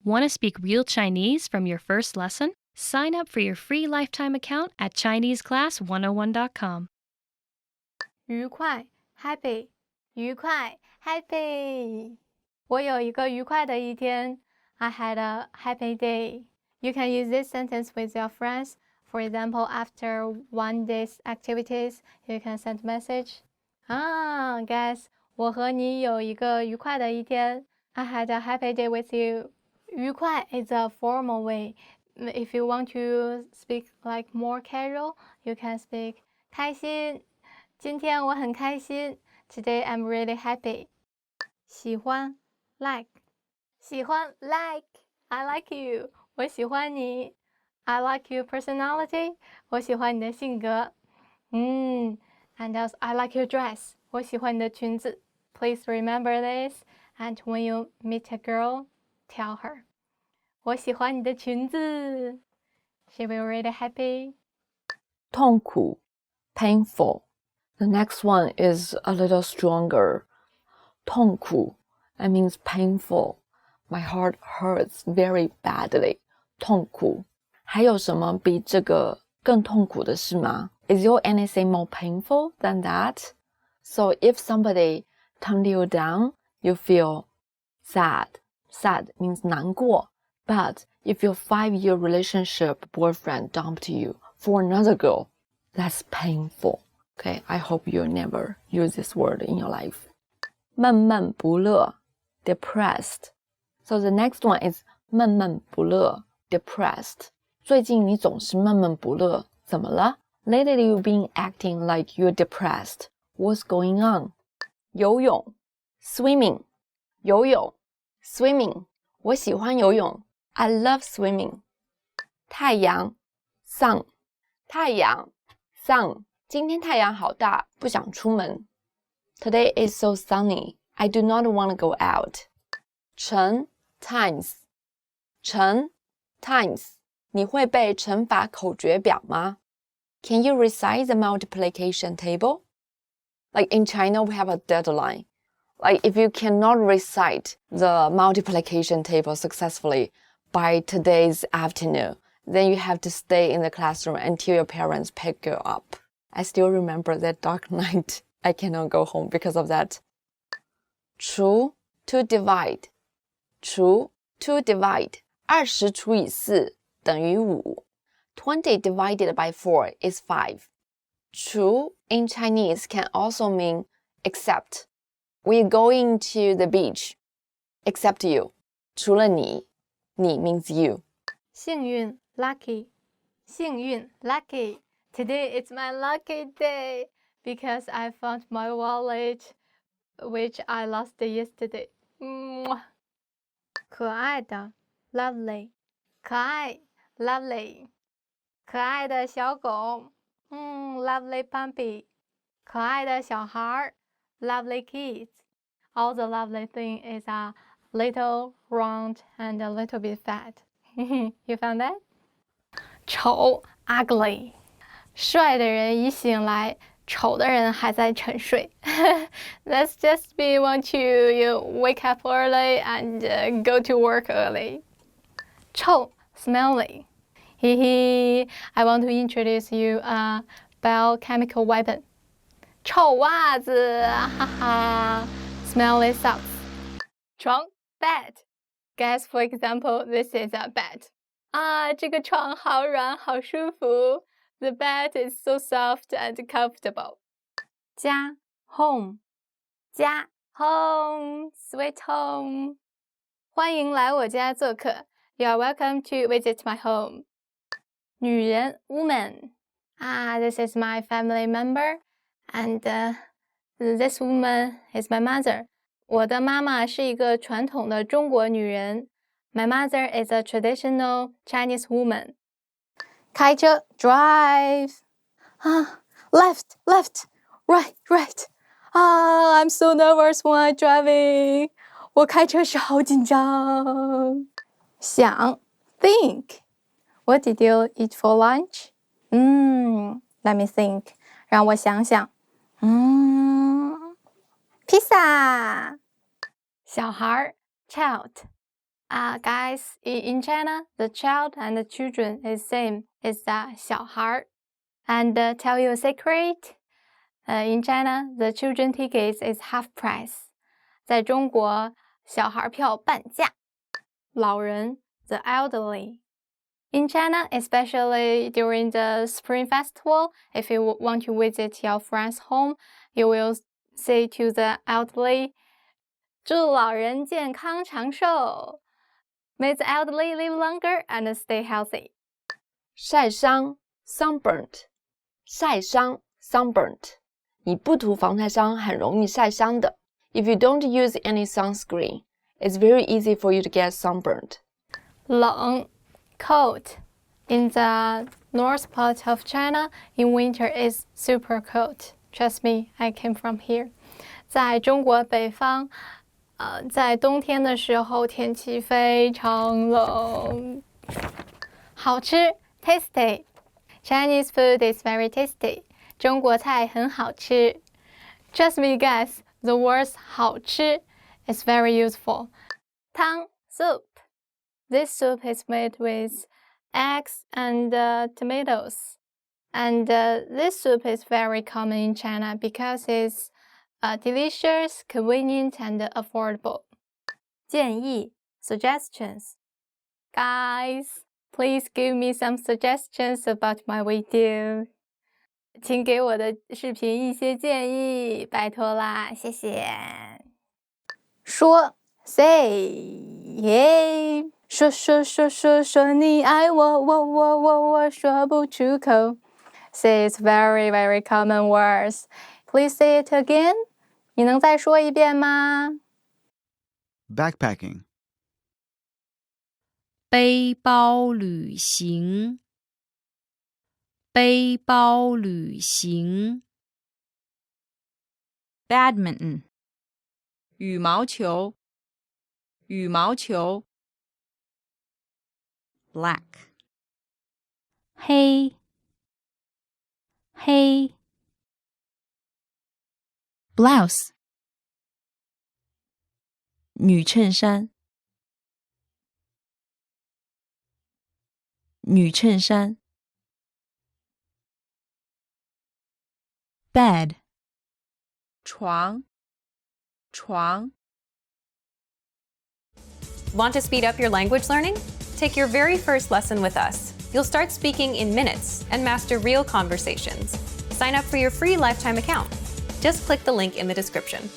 Want to speak real Chinese from your first lesson? Sign up for your free lifetime account at ChineseClass101.com. 愉快 happy 愉快 happy 我有一个愉快的一天 I had a happy day. You can use this sentence with your friends. For example, after one day's activities, you can send a message. Guys, 我和你有一个愉快的一天 I had a happy day with you. 愉快 is a formal way. If you want to speak like more casual, you can speak 开心今天我很开心 Today I'm really happy. 喜欢 like 喜欢 like I like you 我喜欢你 I like your personality 我喜欢你的性格And also I like your dress 我喜欢你的裙子 Please remember this and when you meet a girl tell her 我喜欢你的裙子 She will really happy. 痛苦 painful. The next one is a little stronger. 痛苦 that means painful. My heart hurts very badly. 痛苦还有什么比这个更痛苦的事吗？ Is there anything more painful than that? So if somebody turned you down, you feel sad. Sad means 难过. But if your 5-year relationship boyfriend dumped you for another girl, that's painful. Okay, I hope you never use this word in your life. 闷闷不乐 depressed. So the next one is 闷闷不乐 depressed. 最近你总是闷闷不乐，怎么了？ Lately you've been acting like you're depressed. What's going on? 游泳 swimming. 游泳 swimming. 我喜欢游泳 I love swimming. 太阳 sun. 太阳 sun. 今天太阳好大，不想出门。Today is so sunny. I do not want to go out. 乘 times. 乘 times. 你会背乘法口诀表吗？ Can you recite the multiplication table? Like in China, we have a deadline. Like if you cannot recite the multiplication table successfully by today's afternoon, then you have to stay in the classroom until your parents pick you up. I still remember that dark night. I cannot go home because of that. 除 to divide. 除 to divide. 20除以4等于5. 20 divided by 4 is 5. 除 in Chinese can also mean except. We're going to the beach. Except you. 除了你. 你 means you. 幸运 lucky 幸运 lucky Today is my lucky day because I found my wallet which I lost yesterday. 可爱的 lovely 可爱 lovely 可愛的小狗lovely puppy 可愛的小孩 lovely kids. All the lovely thing is a little round and a little bit fat. You found that? 丑 ugly 帅的人已醒来丑的人还在沉睡 Let's just be want to you wake up early and go to work early. 臭 smelly I want to introduce you a biochemical weapon. 臭袜子哈哈 Smelly socks. 床 bed. Guess for example, this is a bed. 这个床好软好舒服 The bed is so soft and comfortable. 家 home. 家 home. Sweet home. 欢迎来我家做客 You are welcome to visit my home. 女人 woman. This is my family member and this woman is my mother. 我的妈妈是一个传统的中国女人 My mother is a traditional Chinese woman. 开车 drive. Left, right. I'm so nervous when I'm driving. 我开车时好紧张。想 think. What did you eat for lunch? Let me think. 让我想想。披萨。小孩 child. Guys, in China, the child and the children is same. It's 小孩. And tell you a secret, in China, the children tickets is half price. 在中国，小孩票半价。老人 the elderly. In China, especially during the Spring Festival, if you want to visit your friend's home, you will say to the elderly, 祝老人健康长寿. May the elderly live longer and stay healthy. 晒伤 sunburnt， 晒伤 sunburnt， 你不涂防晒霜很容易晒伤的。If you don't use any sunscreen, it's very easy for you to get sunburnt. 冷 cold. In the north part of China, in winter is super cold. Trust me, I came from here. 在中国北方，在冬天的时候天气非常冷。好吃 tasty. Chinese food is very tasty. 中国菜很好吃。Trust me, guys, the word 好吃 is very useful. 汤 soup. This soup is made with eggs and tomatoes. And this soup is very common in China because it's delicious, convenient, and affordable. 建议 suggestions. Guys, please give me some suggestions about my video. 请给我的视频一些建议，拜托啦，谢谢。说 say 说你爱我说不出口。Say it's very, very common words. Please say it again. 你能再说一遍吗？ Backpacking. 背包旅行，背包旅行。Badminton. 羽毛球，羽毛球。Black. 黑，黑。Blouse. 女衬衫，女衬衫。Bed. 床，床。Want to speed up your language learning? Take your very first lesson with us. You'll start speaking in minutes and master real conversations. Sign up for your free lifetime account. Just click the link in the description.